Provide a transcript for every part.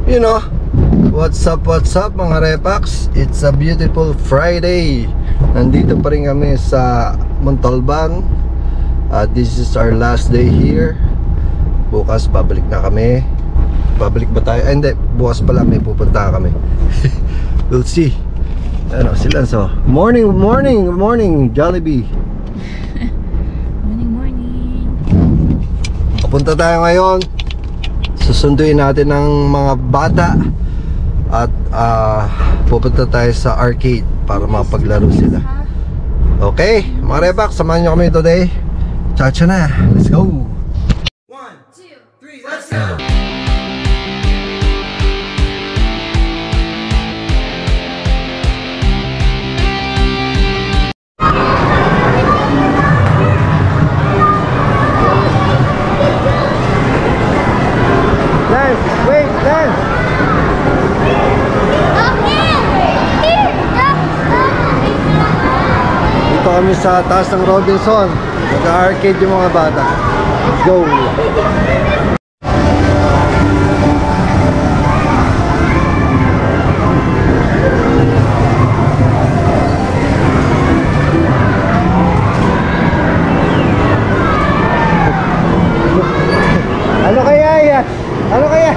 You know, what's up mga Repax? It's a beautiful Friday. Nandito pa rin kami sa Montalban. This is our last day here. Bukas babalik na kami. Babalik ba tayo? Hindi, bukas pala may pupunta kami. We'll see. Ano sila, so morning Jollibee. Morning. Papunta tayo ngayon. Susunduin natin ng mga bata. At pupunta tayo sa arcade para mapaglaro sila. Okay, mga Repax, samahan nyo kami today. Chacha na, let's go. 1, 2, 3, let's go. Kami sa taas ng Robinson. Nag-arcade yung mga bata. Let's go! Ano kaya yan? Ano kaya?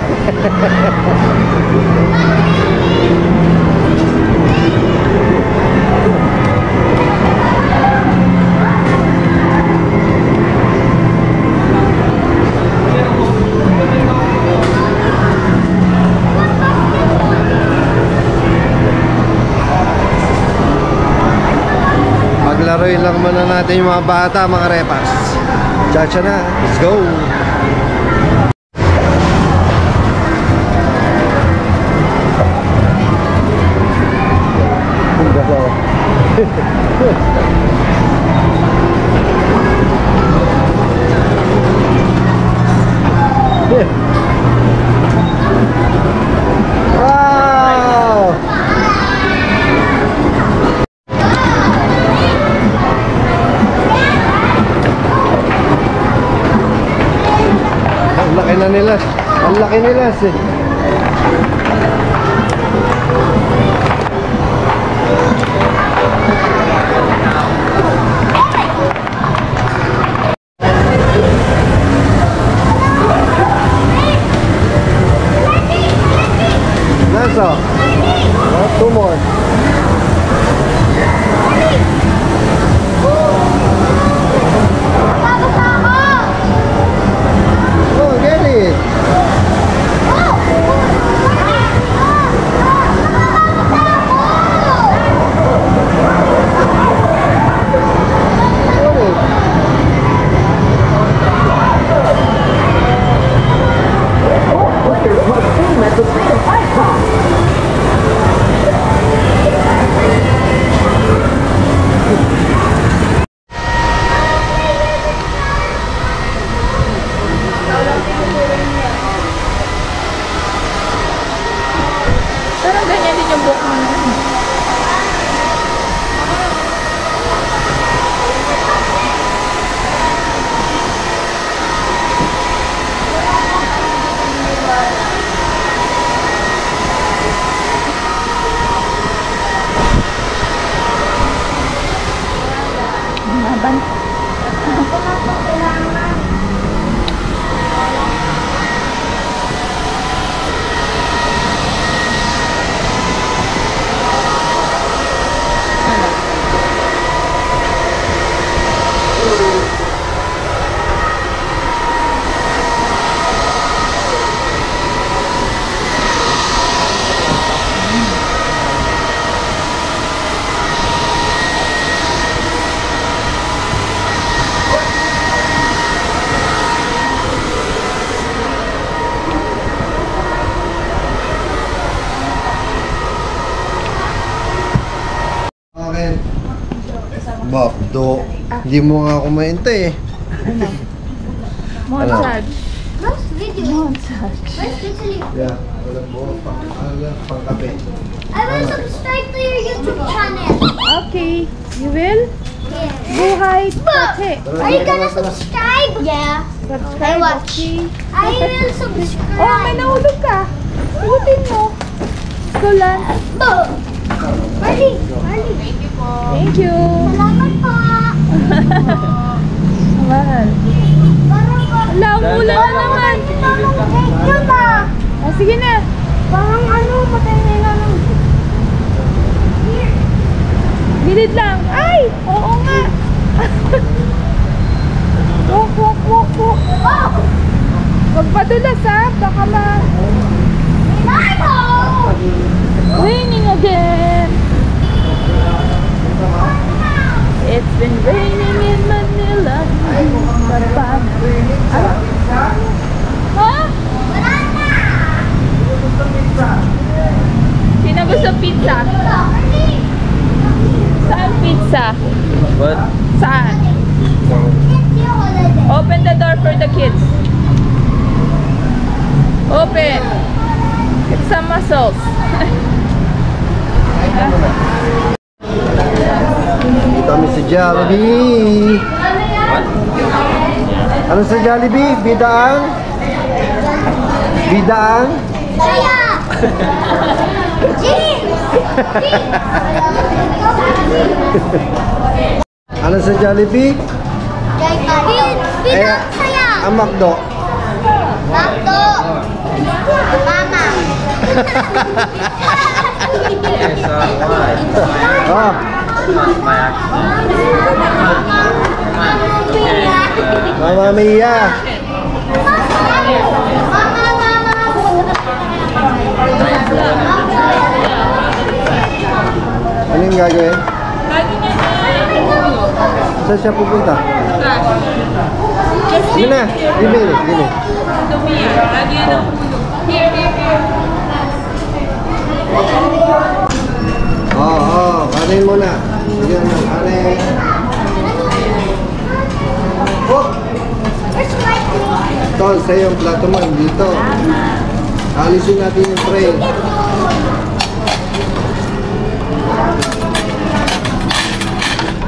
Laruin lang muna natin yung mga bata, mga Repax. Chacha na, let's go! Ang laki nila eh. Nasa? Two more. Oh, get it. Parang ganyan din yung buhok mo na. Maban. Bakdo, hindi mo nga kumainte eh. Massage. Most video. Massage. Where's Italy? Yeah, walang buo pang kape. I will subscribe to your YouTube channel. Okay, you will? Yeah. Buhay Tate. Are you gonna subscribe? Yeah. Subscribe, watch. okay. I will subscribe. Oh, may nahulog ka. Huwag go, Lance. Marley! Marley! Thank you. Salamat po! Mahal. Parang Wala, umulan na naman. Thank you na! O, sige na. Parang ano, patay na lang. Gilid lang. Ay! Oo nga. Walk, walk, walk, walk. Oh! Huwag padulas ha. Baka Marlo! raining again. It's been raining in Manila. Kapag. Ano? Ha? Wala na! Sino gusto pizza? Marley! Saan pizza? What? Saan? It's your holiday. Open the door for the kids. Open. Get some muscles. Dito kami sa Jollibee. Ano sa Jollibee? Bidaan? Bidaan? Saya! Jeans! Ano sa Jollibee? Bidang saya! Ang McDo. Bakto! Mama! Oh, Mama Mia. Ano yung gagawin? Saan siya pupunta? Sige na, bibili, bibili. Oo, kanin muna. Sige na, kanin. Oh! Tol, sa'yo yung plato mo, dito. Alisin natin yung tray.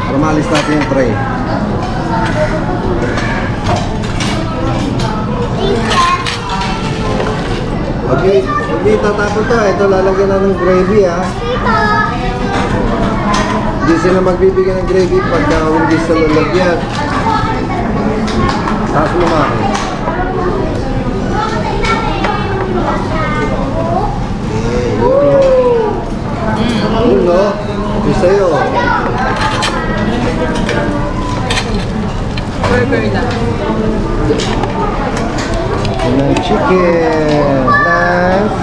Para maalis natin yung tray. Okay, hindi tatapon to. Ito lalagyan na ng gravy ha. Hindi sila magbibigyan ng gravy pagka hindi sa lalagyan. Tapos mo ma. Yun no? Ito sa'yo. Burger na. Yun ang chicken. Nice.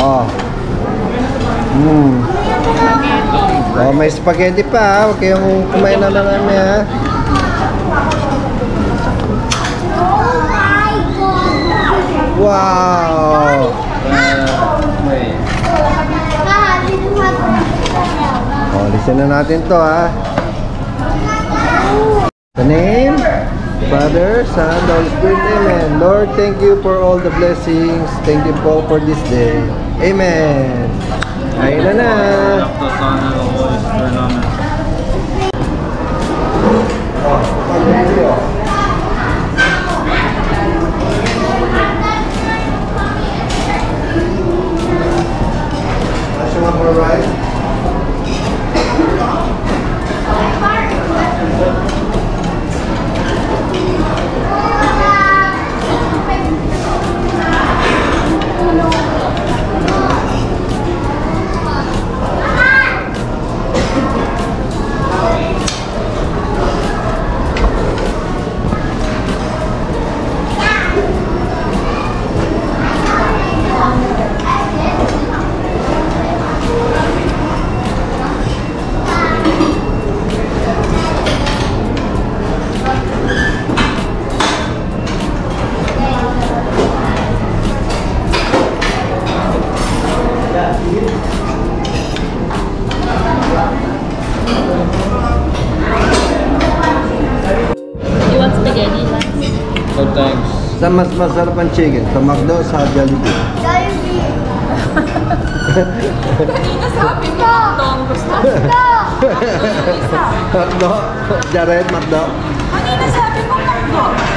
Oh. Oh, may spaghetti pa ha. Huwag kayong kumain na namin ha. Wow! Oh, listen na natin to ha. The name, Father, Son, Holy Spirit, Amen. Lord, thank you for all the blessings. Thank you po for this day. Amen. Ayun na na. You want spaghetti, Lance? No thanks. Sa mas masarap ang chicken, sa McDo, sa Jollibee. Kanina sabi mo, Dong, gusto mo. McDo? Jared, McDo? Kanina sabi mo, Dong.